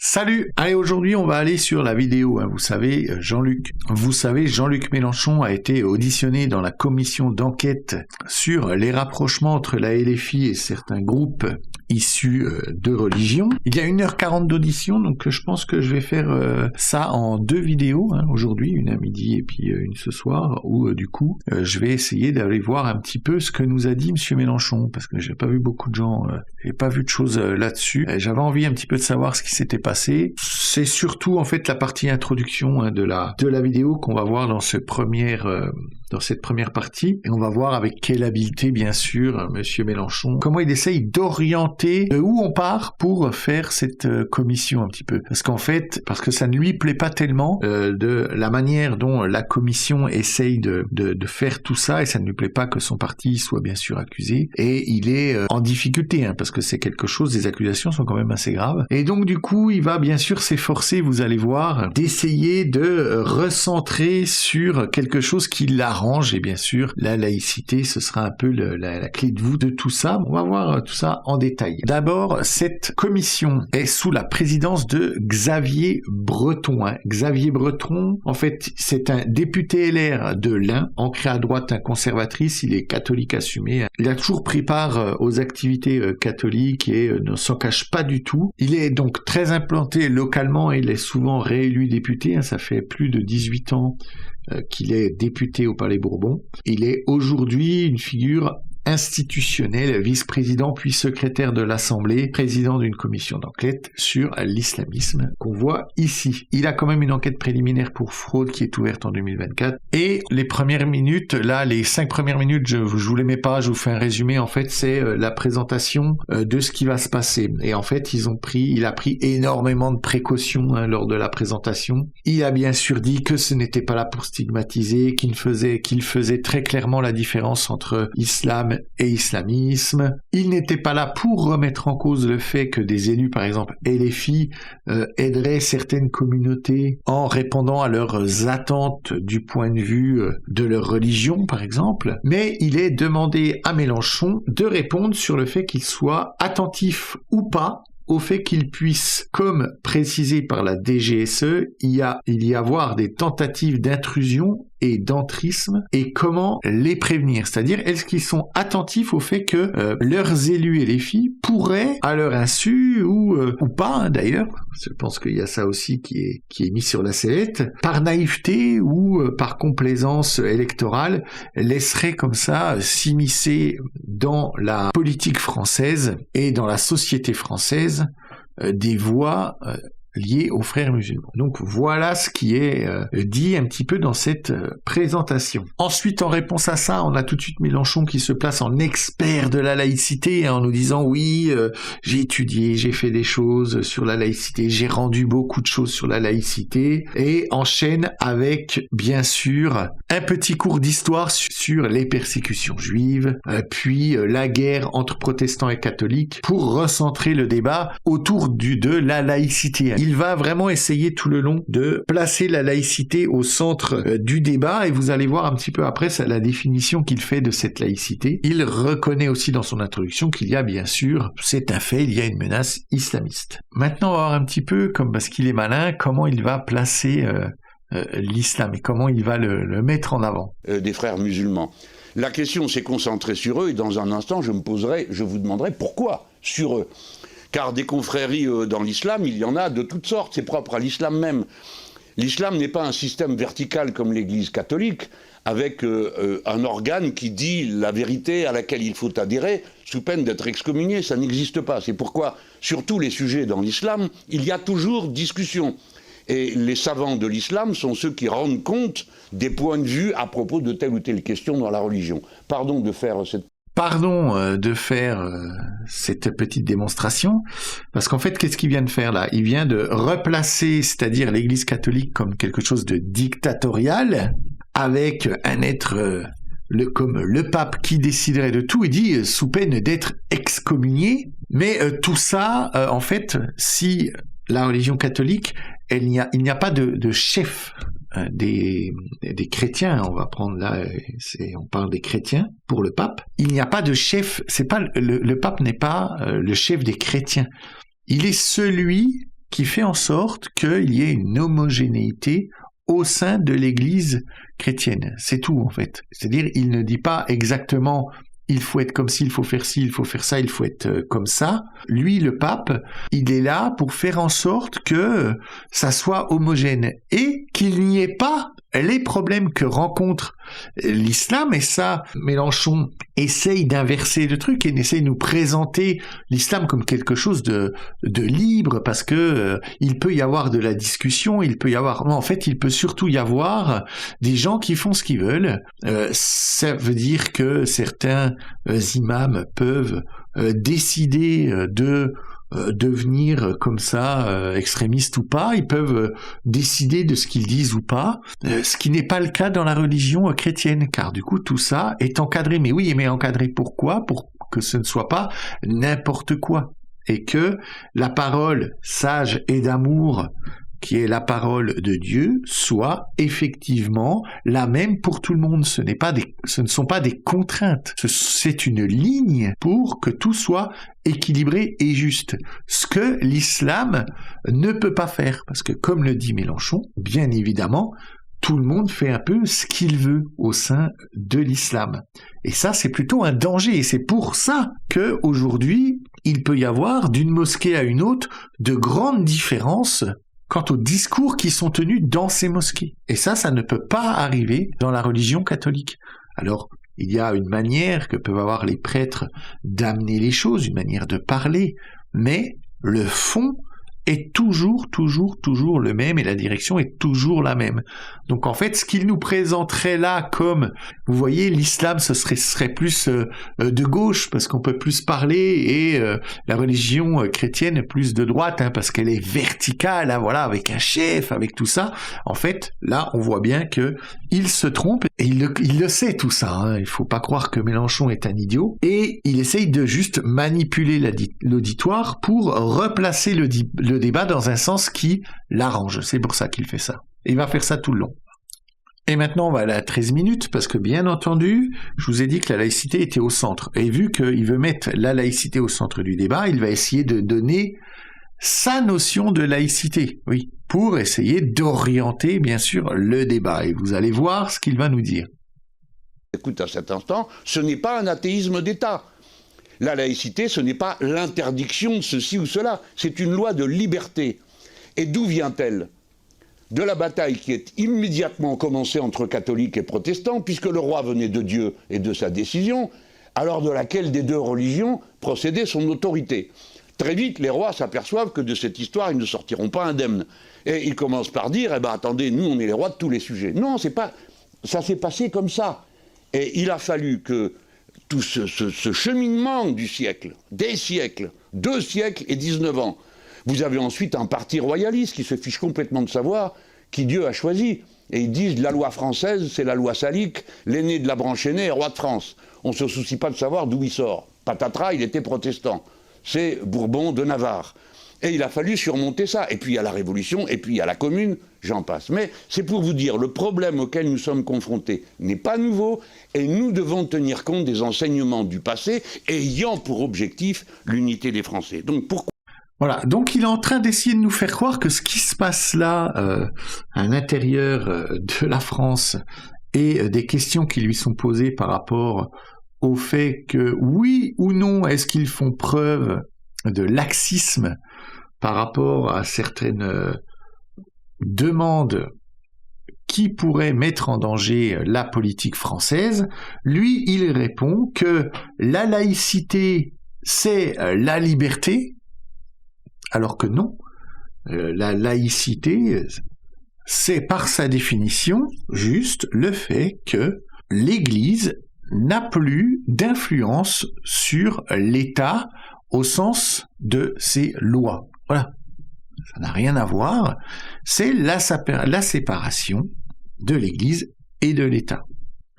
Salut! Allez, aujourd'hui, on va aller sur la vidéo. Vous savez, Jean-Luc Mélenchon a été auditionné dans la commission d'enquête sur les rapprochements entre la LFI et certains groupes issus de religion. Il y a 1h40 d'audition, donc je pense que je vais faire ça en 2 vidéos, aujourd'hui, une à midi et puis une ce soir, où du coup, je vais essayer d'aller voir un petit peu ce que nous a dit Monsieur Mélenchon, parce que j'ai pas vu beaucoup de gens, j'ai pas vu de choses là-dessus. J'avais envie un petit peu de savoir ce qui s'était passé. C'est surtout en fait la partie introduction de la vidéo qu'on va voir dans cette première partie, et on va voir avec quelle habileté, bien sûr, Monsieur Mélenchon, comment il essaye d'orienter de où on part pour faire cette commission un petit peu. Parce que ça ne lui plaît pas tellement de la manière dont la commission essaye de faire tout ça, et ça ne lui plaît pas que son parti soit bien sûr accusé, et il est en difficulté, parce que c'est quelque chose, les accusations sont quand même assez graves. Et donc du coup, il va bien sûr s'efforcer, vous allez voir, d'essayer de recentrer sur quelque chose qui l'arrange, et bien sûr, la laïcité, ce sera un peu la clé de voûte de tout ça. On va voir tout ça en détail. D'abord, cette commission est sous la présidence de Xavier Breton. Xavier Breton, en fait, c'est un député LR de l'Ain, ancré à droite, un conservatrice, il est catholique assumé. Il a toujours pris part aux activités catholiques et ne s'en cache pas du tout. Il est donc très implanté localement et il est souvent réélu député. Ça fait plus de 18 ans qu'il est député au Palais Bourbon. Il est aujourd'hui une figure institutionnel, vice-président puis secrétaire de l'Assemblée, président d'une commission d'enquête sur l'islamisme qu'on voit ici. Il a quand même une enquête préliminaire pour fraude qui est ouverte en 2024. Et les premières minutes, là, les 5 premières minutes, je vous les mets pas, je vous fais un résumé. En fait, c'est la présentation de ce qui va se passer. Et en fait, il a pris énormément de précautions lors de la présentation. Il a bien sûr dit que ce n'était pas là pour stigmatiser, qu'il faisait très clairement la différence entre islam et islamisme. Il n'était pas là pour remettre en cause le fait que des élus, par exemple LFI, aideraient certaines communautés en répondant à leurs attentes du point de vue de leur religion, par exemple. Mais il est demandé à Mélenchon de répondre sur le fait qu'il soit attentif ou pas au fait qu'il puisse, comme précisé par la DGSE, il y avoir des tentatives d'intrusion et d'entrisme, et comment les prévenir. C'est-à-dire, est-ce qu'ils sont attentifs au fait que leurs élus et les filles pourraient, à leur insu, ou pas d'ailleurs, je pense qu'il y a ça aussi qui est mis sur la sellette, par naïveté ou par complaisance électorale, laisseraient comme ça s'immiscer dans la politique française et dans la société française des voix liés aux frères musulmans. Donc voilà ce qui est dit un petit peu dans cette présentation. Ensuite, en réponse à ça, on a tout de suite Mélenchon qui se place en expert de la laïcité, en nous disant oui, j'ai étudié, j'ai fait des choses sur la laïcité, j'ai rendu beaucoup de choses sur la laïcité, et enchaîne avec, bien sûr, un petit cours d'histoire sur les persécutions juives, puis la guerre entre protestants et catholiques, pour recentrer le débat autour de la laïcité. Il va vraiment essayer tout le long de placer la laïcité au centre du débat, et vous allez voir un petit peu après la définition qu'il fait de cette laïcité. Il reconnaît aussi dans son introduction qu'il y a bien sûr, c'est un fait, il y a une menace islamiste. Maintenant, on va voir un petit peu, parce qu'il est malin, comment il va placer l'islam et comment il va le mettre en avant. Des frères musulmans. La question s'est concentrée sur eux, et dans un instant, je vous demanderai pourquoi sur eux. Car des confréries dans l'islam, il y en a de toutes sortes, c'est propre à l'islam même. L'islam n'est pas un système vertical comme l'Église catholique, avec un organe qui dit la vérité à laquelle il faut adhérer, sous peine d'être excommunié, ça n'existe pas. C'est pourquoi, sur tous les sujets dans l'islam, il y a toujours discussion. Et les savants de l'islam sont ceux qui rendent compte des points de vue à propos de telle ou telle question dans la religion. Pardon de faire cette petite démonstration, parce qu'en fait, qu'est-ce qu'il vient de faire là? Il vient de replacer, c'est-à-dire l'Église catholique comme quelque chose de dictatorial, avec un être comme le pape qui déciderait de tout, et dit sous peine d'être excommunié. Mais tout ça, en fait, si la religion catholique, il n'y a pas de chef des chrétiens, on va prendre là, on parle des chrétiens pour le pape. Il n'y a pas de chef, c'est pas le pape n'est pas le chef des chrétiens. Il est celui qui fait en sorte qu'il y ait une homogénéité au sein de l'Église chrétienne. C'est tout en fait. C'est-à-dire, il ne dit pas exactement il faut être comme ci, il faut faire ci, il faut faire ça, il faut être comme ça. Lui, le pape, il est là pour faire en sorte que ça soit homogène et qu'il n'y ait pas les problèmes que rencontre l'islam. Et ça, Mélenchon essaye d'inverser le truc et essaye de nous présenter l'islam comme quelque chose de libre, parce que il peut y avoir de la discussion, il peut y avoir... Non, en fait, il peut surtout y avoir des gens qui font ce qu'ils veulent. Ça veut dire que certains imams peuvent décider de devenir comme ça extrémistes ou pas, ils peuvent décider de ce qu'ils disent ou pas, ce qui n'est pas le cas dans la religion chrétienne, car du coup tout ça est encadré. Mais oui, mais encadré pourquoi? Pour que ce ne soit pas n'importe quoi, et que la parole sage et d'amour, qui est la parole de Dieu, soit effectivement la même pour tout le monde. Ce ne sont pas des contraintes. C'est une ligne pour que tout soit équilibré et juste. Ce que l'islam ne peut pas faire. Parce que, comme le dit Mélenchon, bien évidemment, tout le monde fait un peu ce qu'il veut au sein de l'islam. Et ça, c'est plutôt un danger. Et c'est pour ça qu'aujourd'hui, il peut y avoir, d'une mosquée à une autre, de grandes différences quant aux discours qui sont tenus dans ces mosquées. Et ça ne peut pas arriver dans la religion catholique. Alors, il y a une manière que peuvent avoir les prêtres d'amener les choses, une manière de parler, mais le fond est toujours le même, et la direction est toujours la même. Donc en fait, ce qu'il nous présenterait là comme, vous voyez, l'islam, ce serait plus de gauche, parce qu'on peut plus parler, et la religion chrétienne plus de droite, parce qu'elle est verticale, voilà, avec un chef, avec tout ça. En fait, là, on voit bien que il se trompe, et il le sait tout ça. Il faut pas croire que Mélenchon est un idiot, et il essaye de juste manipuler l'auditoire pour replacer le débat dans un sens qui l'arrange. C'est pour ça qu'il fait ça. Et il va faire ça tout le long. Et maintenant, on va aller à 13 minutes, parce que bien entendu, je vous ai dit que la laïcité était au centre. Et vu qu'il veut mettre la laïcité au centre du débat, il va essayer de donner sa notion de laïcité, oui, pour essayer d'orienter, bien sûr, le débat. Et vous allez voir ce qu'il va nous dire. Écoute, à cet instant, ce n'est pas un athéisme d'État. La laïcité, ce n'est pas l'interdiction de ceci ou cela, c'est une loi de liberté. Et d'où vient-elle? De la bataille qui est immédiatement commencée entre catholiques et protestants, puisque le roi venait de Dieu et de sa décision, alors de laquelle des deux religions procédait son autorité. Très vite, les rois s'aperçoivent que de cette histoire, ils ne sortiront pas indemnes. Et ils commencent par dire, attendez, nous, on est les rois de tous les sujets. Non, c'est pas... ça s'est passé comme ça. Et il a fallu que tout ce cheminement du siècle, des siècles, 2 siècles et 19 ans, vous avez ensuite un parti royaliste qui se fiche complètement de savoir qui Dieu a choisi. Et ils disent la loi française, c'est la loi salique, l'aîné de la branche aînée est roi de France. On ne se soucie pas de savoir d'où il sort. Patatras, il était protestant. C'est Bourbon de Navarre. Et il a fallu surmonter ça. Et puis il y a la Révolution, et puis il y a la Commune, j'en passe. Mais c'est pour vous dire, le problème auquel nous sommes confrontés n'est pas nouveau, et nous devons tenir compte des enseignements du passé, ayant pour objectif l'unité des Français. Donc pourquoi... Voilà, donc il est en train d'essayer de nous faire croire que ce qui se passe là, à l'intérieur de la France, et des questions qui lui sont posées par rapport au fait que, oui ou non, est-ce qu'ils font preuve de laxisme par rapport à certaines demandes qui pourraient mettre en danger la politique française, lui, il répond que la laïcité, c'est la liberté, alors que non, la laïcité, c'est par sa définition juste le fait que l'Église n'a plus d'influence sur l'État au sens de ses lois. Voilà, ça n'a rien à voir, c'est la séparation de l'Église et de l'État.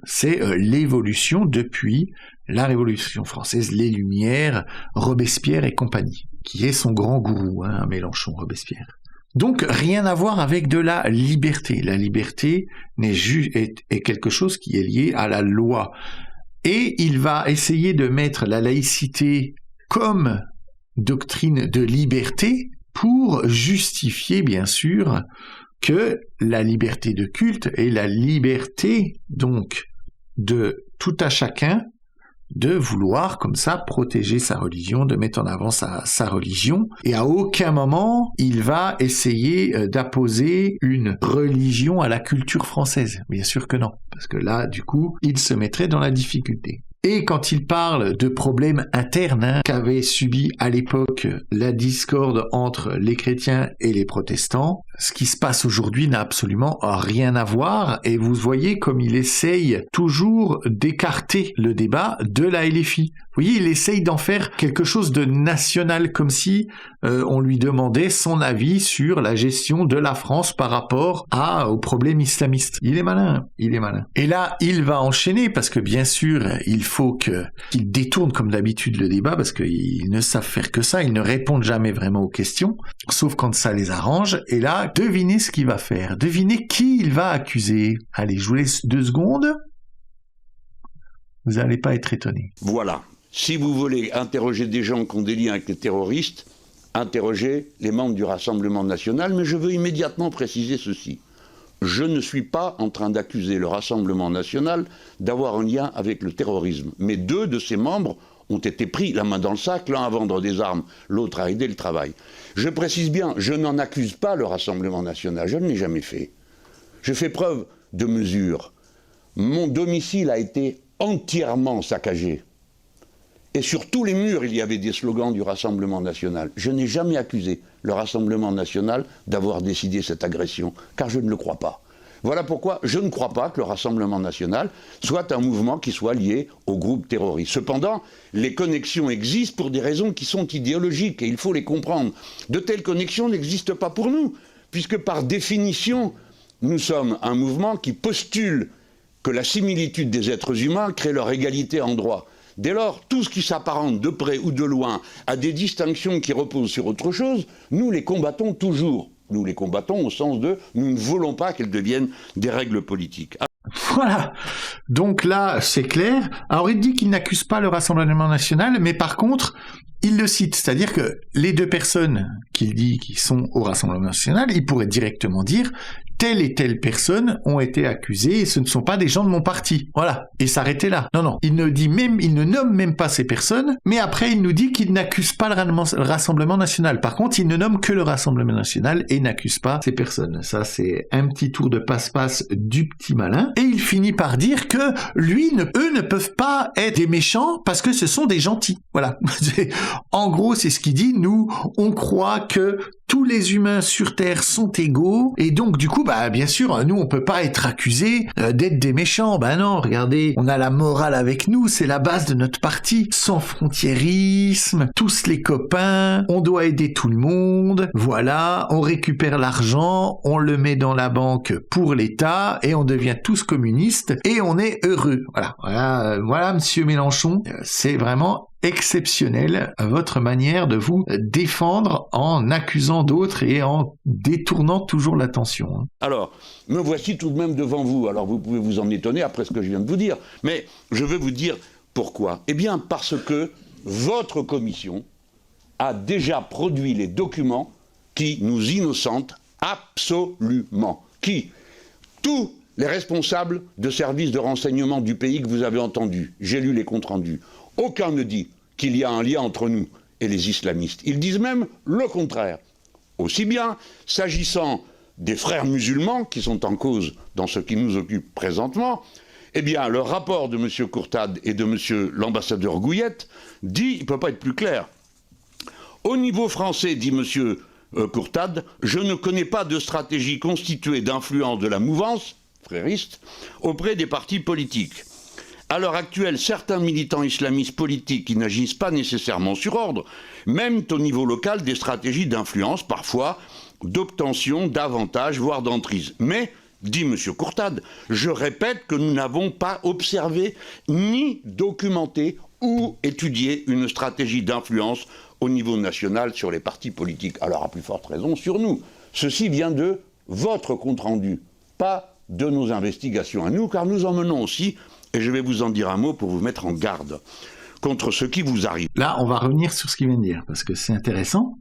C'est l'évolution depuis la Révolution française, les Lumières, Robespierre et compagnie, qui est son grand gourou, Mélenchon, Robespierre. Donc rien à voir avec de la liberté. La liberté est quelque chose qui est lié à la loi. Et il va essayer de mettre la laïcité comme doctrine de liberté pour justifier, bien sûr, que la liberté de culte et la liberté, donc, de tout à chacun de vouloir comme ça protéger sa religion, de mettre en avant sa religion, et à aucun moment il va essayer d'apposer une religion à la culture française. Bien sûr que non, parce que là, du coup, il se mettrait dans la difficulté. Et quand il parle de problèmes internes qu'avait subi à l'époque la discorde entre les chrétiens et les protestants, ce qui se passe aujourd'hui n'a absolument rien à voir, et vous voyez comme il essaye toujours d'écarter le débat de la LFI. Vous voyez, il essaye d'en faire quelque chose de national, comme si on lui demandait son avis sur la gestion de la France par rapport aux problèmes islamistes. Il est malin, il est malin. Et là, il va enchaîner, parce que bien sûr, il faut qu'il détourne comme d'habitude le débat, parce qu'ils ne savent faire que ça, ils ne répondent jamais vraiment aux questions, sauf quand ça les arrange. Et là, devinez ce qu'il va faire, devinez qui il va accuser. Allez, je vous laisse 2 secondes. Vous n'allez pas être étonné. Voilà. Si vous voulez interroger des gens qui ont des liens avec les terroristes, interrogez les membres du Rassemblement national, mais je veux immédiatement préciser ceci. Je ne suis pas en train d'accuser le Rassemblement national d'avoir un lien avec le terrorisme. Mais 2 de ses membres ont été pris la main dans le sac, l'un à vendre des armes, l'autre à aider le travail. Je précise bien, je n'en accuse pas le Rassemblement national, je ne l'ai jamais fait. Je fais preuve de mesure. Mon domicile a été entièrement saccagé. Et sur tous les murs, il y avait des slogans du Rassemblement national. Je n'ai jamais accusé le Rassemblement national d'avoir décidé cette agression, car je ne le crois pas. Voilà pourquoi je ne crois pas que le Rassemblement national soit un mouvement qui soit lié au groupe terroriste. Cependant, les connexions existent pour des raisons qui sont idéologiques, et il faut les comprendre. De telles connexions n'existent pas pour nous, puisque par définition, nous sommes un mouvement qui postule que la similitude des êtres humains crée leur égalité en droit. Dès lors, tout ce qui s'apparente de près ou de loin à des distinctions qui reposent sur autre chose, nous les combattons toujours. Nous les combattons au sens de « nous ne voulons pas qu'elles deviennent des règles politiques ». Voilà. Donc là, c'est clair. Alors, il dit qu'il n'accuse pas le Rassemblement national, mais par contre, il le cite. C'est-à-dire que les 2 personnes qu'il dit qui sont au Rassemblement national, il pourrait directement dire telle et telle personne ont été accusées et ce ne sont pas des gens de mon parti. Voilà. Et s'arrêter là. Non, non. Il ne nomme même pas ces personnes, mais après, il nous dit qu'il n'accuse pas le Rassemblement national. Par contre, il ne nomme que le Rassemblement national et n'accuse pas ces personnes. Ça, c'est un petit tour de passe-passe du petit malin. Et il finit par dire que eux ne peuvent pas être des méchants parce que ce sont des gentils. Voilà. En gros, c'est ce qu'il dit. Nous, on croit que tous les humains sur Terre sont égaux, et donc du coup, bien sûr, nous on peut pas être accusés d'être des méchants. Non, regardez, on a la morale avec nous, c'est la base de notre parti. Sans frontiérisme, tous les copains, on doit aider tout le monde. Voilà, on récupère l'argent, on le met dans la banque pour l'État, et on devient tous communistes, et on est heureux. Voilà, Monsieur Mélenchon, c'est vraiment exceptionnel votre manière de vous défendre en accusant d'autres et en détournant toujours l'attention. Alors, me voici tout de même devant vous. Alors vous pouvez vous en étonner après ce que je viens de vous dire, mais je vais vous dire pourquoi. Eh bien parce que votre commission a déjà produit les documents qui nous innocentent absolument. Tous les responsables de services de renseignement du pays que vous avez entendus, j'ai lu les comptes rendus, aucun ne dit qu'il y a un lien entre nous et les islamistes. Ils disent même le contraire. Aussi bien s'agissant des frères musulmans qui sont en cause dans ce qui nous occupe présentement, eh bien le rapport de M. Courtade et de M. l'ambassadeur Gouillette dit, il ne peut pas être plus clair. Au niveau français, dit M. Courtade, je ne connais pas de stratégie constituée d'influence de la mouvance frériste auprès des partis politiques. À l'heure actuelle, certains militants islamistes politiques qui n'agissent pas nécessairement sur ordre mènent au niveau local des stratégies d'influence, parfois d'obtention d'avantages, voire d'emprise. Mais, dit M. Courtade, je répète que nous n'avons pas observé ni documenté ou étudié une stratégie d'influence au niveau national sur les partis politiques. Alors, à plus forte raison, sur nous. Ceci vient de votre compte-rendu, pas de nos investigations à nous, car nous en menons aussi. Et je vais vous en dire un mot pour vous mettre en garde. contre ce qui vous arrive. Là, on va revenir sur ce qu'il vient de dire, parce que c'est intéressant.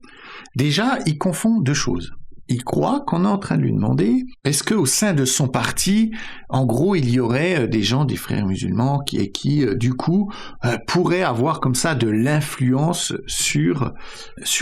Déjà, il confond deux choses. Il croit qu'on est en train de lui demander, est-ce qu'au sein de son parti, en gros, il y aurait des gens, des frères musulmans, qui du coup, pourraient avoir comme ça de l'influence sur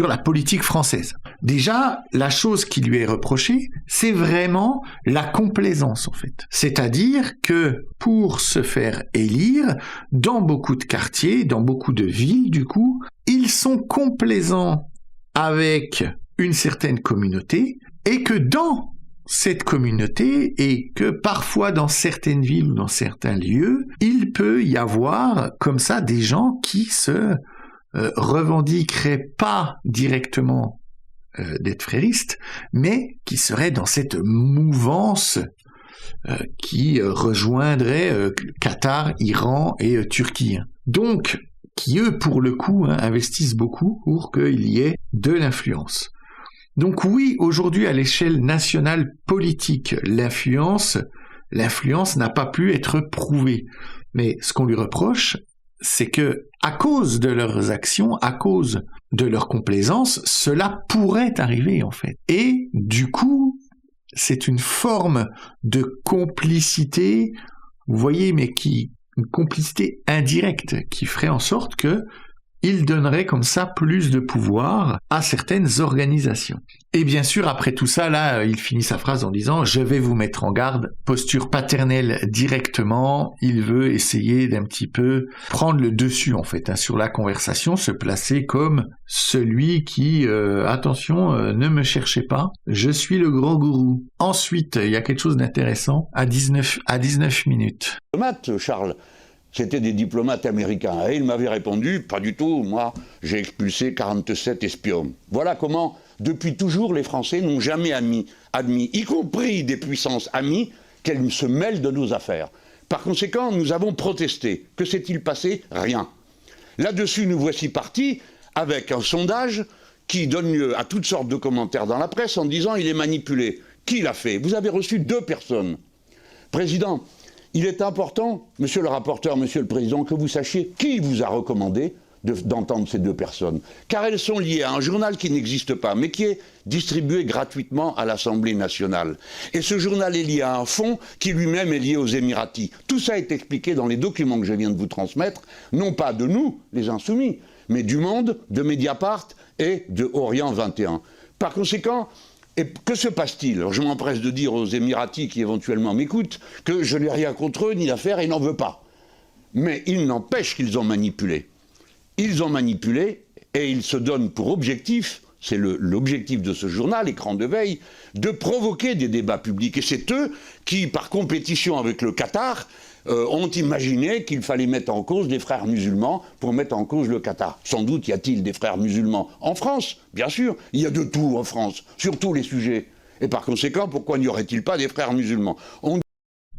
la politique française. Déjà, la chose qui lui est reprochée, c'est vraiment la complaisance, en fait. C'est-à-dire que pour se faire élire, dans beaucoup de quartiers, dans beaucoup de villes, du coup, ils sont complaisants avec une certaine communauté, et que dans cette communauté, et que parfois dans certaines villes ou dans certains lieux, il peut y avoir comme ça des gens qui se revendiqueraient pas directement d'être fréristes, mais qui seraient dans cette mouvance qui rejoindrait Qatar, Iran et Turquie. Donc, qui eux, pour le coup, investissent beaucoup pour qu'il y ait de l'influence. Donc oui, aujourd'hui, à l'échelle nationale politique, l'influence n'a pas pu être prouvée. Mais ce qu'on lui reproche, c'est que, à cause de leurs actions, à cause de leur complaisance, cela pourrait arriver, en fait. Et, du coup, c'est une forme de complicité, vous voyez, mais une complicité indirecte qui ferait en sorte que il donnerait comme ça plus de pouvoir à certaines organisations. Et bien sûr, après tout ça, là, il finit sa phrase en disant « Je vais vous mettre en garde », posture paternelle directement, il veut essayer d'un petit peu prendre le dessus, en fait, sur la conversation, se placer comme celui qui, attention, ne me cherchez pas, je suis le grand gourou. Ensuite, il y a quelque chose d'intéressant, à 19 minutes. Charles, c'était des diplomates américains. Et il m'avait répondu, pas du tout, moi j'ai expulsé 47 espions. Voilà comment, depuis toujours, les Français n'ont jamais admis, y compris des puissances amies, qu'elles se mêlent de nos affaires. Par conséquent, nous avons protesté. Que s'est-il passé? Rien. Là-dessus, nous voici partis avec un sondage qui donne lieu à toutes sortes de commentaires dans la presse en disant « il est manipulé ». Qui l'a fait? Vous avez reçu 2 personnes. Président, il est important, monsieur le rapporteur, monsieur le président, que vous sachiez qui vous a recommandé d'entendre ces 2 personnes. Car elles sont liées à un journal qui n'existe pas, mais qui est distribué gratuitement à l'Assemblée nationale. Et ce journal est lié à un fonds qui lui-même est lié aux Émiratis. Tout ça est expliqué dans les documents que je viens de vous transmettre, non pas de nous, les Insoumis, mais du Monde, de Mediapart et de Orient 21. Par conséquent, et que se passe-t-il? Je m'empresse de dire aux Émiratis qui éventuellement m'écoutent que je n'ai rien contre eux ni l'affaire et n'en veux pas. Mais il n'empêche qu'ils ont manipulé. Ils ont manipulé et ils se donnent pour objectif, c'est l'objectif de ce journal, Écran de veille, de provoquer des débats publics. Et c'est eux qui, par compétition avec le Qatar, ont imaginé qu'il fallait mettre en cause des frères musulmans pour mettre en cause le Qatar. Sans doute y a-t-il des frères musulmans en France, bien sûr, il y a de tout en France, sur tous les sujets. Et par conséquent, pourquoi n'y aurait-il pas des frères musulmans?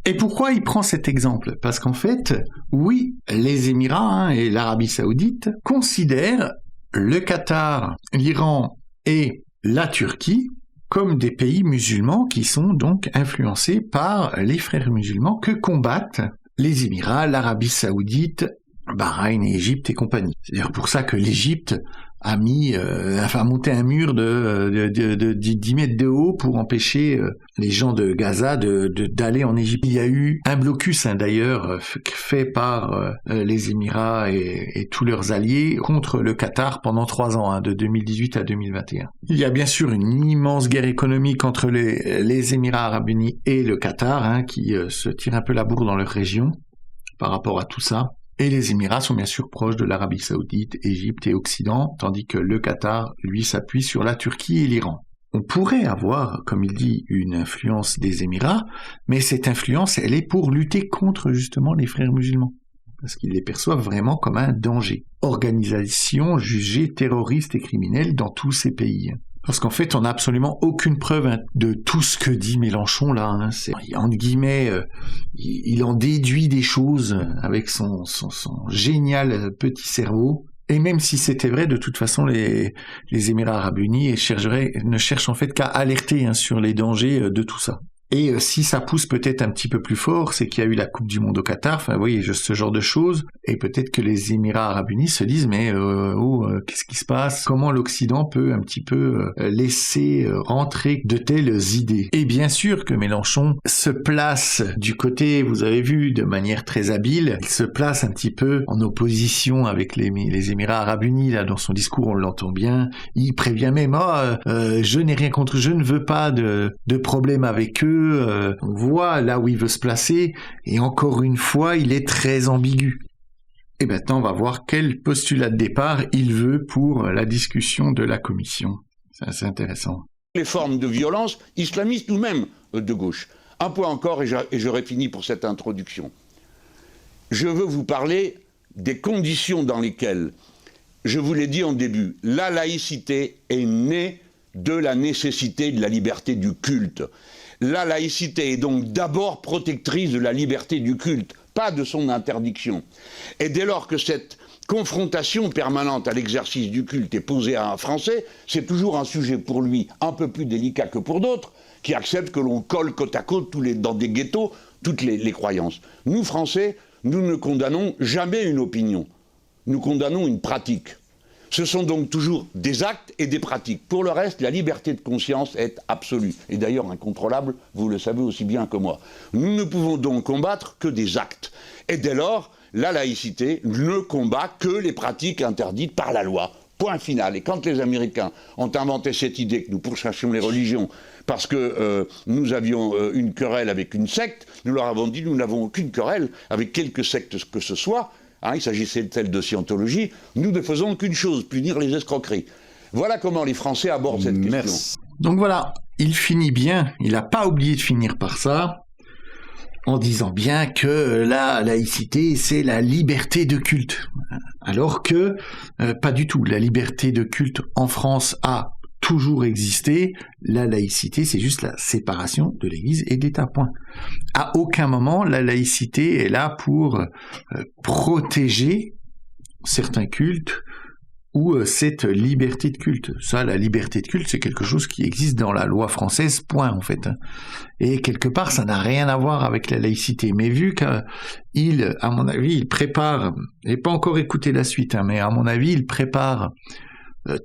Et pourquoi il prend cet exemple? Parce qu'en fait, oui, les Émirats et l'Arabie Saoudite considèrent le Qatar, l'Iran et la Turquie comme des pays musulmans qui sont donc influencés par les frères musulmans que combattent les Émirats, l'Arabie Saoudite, Bahreïn et Égypte et compagnie. C'est d'ailleurs pour ça que l'Égypte a monté un mur de 10 mètres de haut pour empêcher les gens de Gaza d'aller en Égypte. Il y a eu un blocus d'ailleurs fait par les Émirats et tous leurs alliés contre le Qatar pendant 3 ans, de 2018 à 2021. Il y a bien sûr une immense guerre économique entre les Émirats arabes unis et le Qatar qui se tirent un peu la bourre dans leur région par rapport à tout ça. Et les Émirats sont bien sûr proches de l'Arabie Saoudite, Égypte et Occident, tandis que le Qatar, lui, s'appuie sur la Turquie et l'Iran. On pourrait avoir, comme il dit, une influence des Émirats, mais cette influence, elle est pour lutter contre justement les frères musulmans, parce qu'ils les perçoivent vraiment comme un danger. Organisation jugée terroriste et criminelle dans tous ces pays. Parce qu'en fait, on n'a absolument aucune preuve de tout ce que dit Mélenchon là. C'est, entre guillemets, il en déduit des choses avec son génial petit cerveau. Et même si c'était vrai, de toute façon, les Émirats arabes unis ne cherchent en fait qu'à alerter sur les dangers de tout ça. Et si ça pousse peut-être un petit peu plus fort, c'est qu'il y a eu la Coupe du Monde au Qatar, enfin oui, ce genre de choses, et peut-être que les Émirats Arabes Unis se disent mais qu'est-ce qui se passe? Comment l'Occident peut un petit peu laisser rentrer de telles idées? Et bien sûr que Mélenchon se place du côté, vous avez vu, de manière très habile, il se place un petit peu en opposition avec les Émirats Arabes Unis, là dans son discours on l'entend bien, il prévient même je n'ai rien contre, je ne veux pas de problème avec eux. On voit là où il veut se placer, et encore une fois, il est très ambigu. Et maintenant, on va voir quel postulat de départ il veut pour la discussion de la commission. C'est assez intéressant. Les formes de violence islamistes ou même de gauche. Un point encore, et j'aurai fini pour cette introduction. Je veux vous parler des conditions dans lesquelles, je vous l'ai dit en début, la laïcité est née de la nécessité de la liberté du culte. La laïcité est donc d'abord protectrice de la liberté du culte, pas de son interdiction. Et dès lors que cette confrontation permanente à l'exercice du culte est posée à un Français, c'est toujours un sujet pour lui un peu plus délicat que pour d'autres, qui acceptent que l'on colle côte à côte dans des ghettos toutes les croyances. Nous, Français, nous ne condamnons jamais une opinion, nous condamnons une pratique. Ce sont donc toujours des actes et des pratiques. Pour le reste, la liberté de conscience est absolue, et d'ailleurs incontrôlable, vous le savez aussi bien que moi. Nous ne pouvons donc combattre que des actes. Et dès lors, la laïcité ne combat que les pratiques interdites par la loi. Point final. Et quand les Américains ont inventé cette idée que nous pourchassions les religions parce que nous avions une querelle avec une secte, nous leur avons dit nous n'avons aucune querelle avec quelque secte que ce soit. Il s'agissait de celle de scientologie, nous ne faisons qu'une chose, punir les escroqueries. Voilà comment les Français abordent cette question. Donc voilà, il finit bien, il n'a pas oublié de finir par ça, en disant bien que la laïcité, c'est la liberté de culte. Alors que, pas du tout, la liberté de culte en France a toujours existé, la laïcité, c'est juste la séparation de l'Église et de l'État, point. À aucun moment, la laïcité est là pour protéger certains cultes ou cette liberté de culte. Ça, la liberté de culte, c'est quelque chose qui existe dans la loi française, point, en fait. Et quelque part, ça n'a rien à voir avec la laïcité. Mais vu qu'il, à mon avis, il prépare, j'ai pas encore écouté la suite, mais à mon avis, il prépare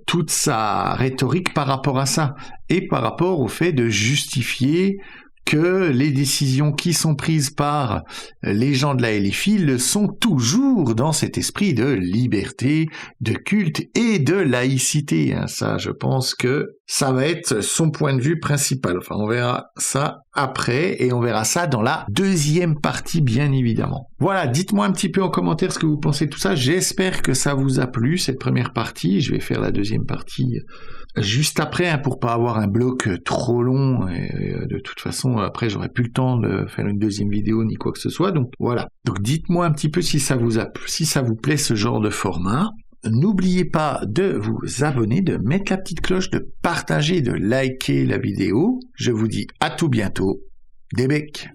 toute sa rhétorique par rapport à ça, et par rapport au fait de justifier que les décisions qui sont prises par les gens de la LFI le sont toujours dans cet esprit de liberté, de culte et de laïcité. Ça, je pense que ça va être son point de vue principal. Enfin, on verra ça après, et on verra ça dans la deuxième partie, bien évidemment. Voilà, dites-moi un petit peu en commentaire ce que vous pensez de tout ça. J'espère que ça vous a plu, cette première partie. Je vais faire la deuxième partie juste après, pour pas avoir un bloc trop long, et de toute façon après j'aurai plus le temps de faire une deuxième vidéo ni quoi que ce soit, donc voilà. Donc dites-moi un petit peu si ça vous plaît ce genre de format. N'oubliez pas de vous abonner, de mettre la petite cloche, de partager, de liker la vidéo. Je vous dis à tout bientôt. Des becs.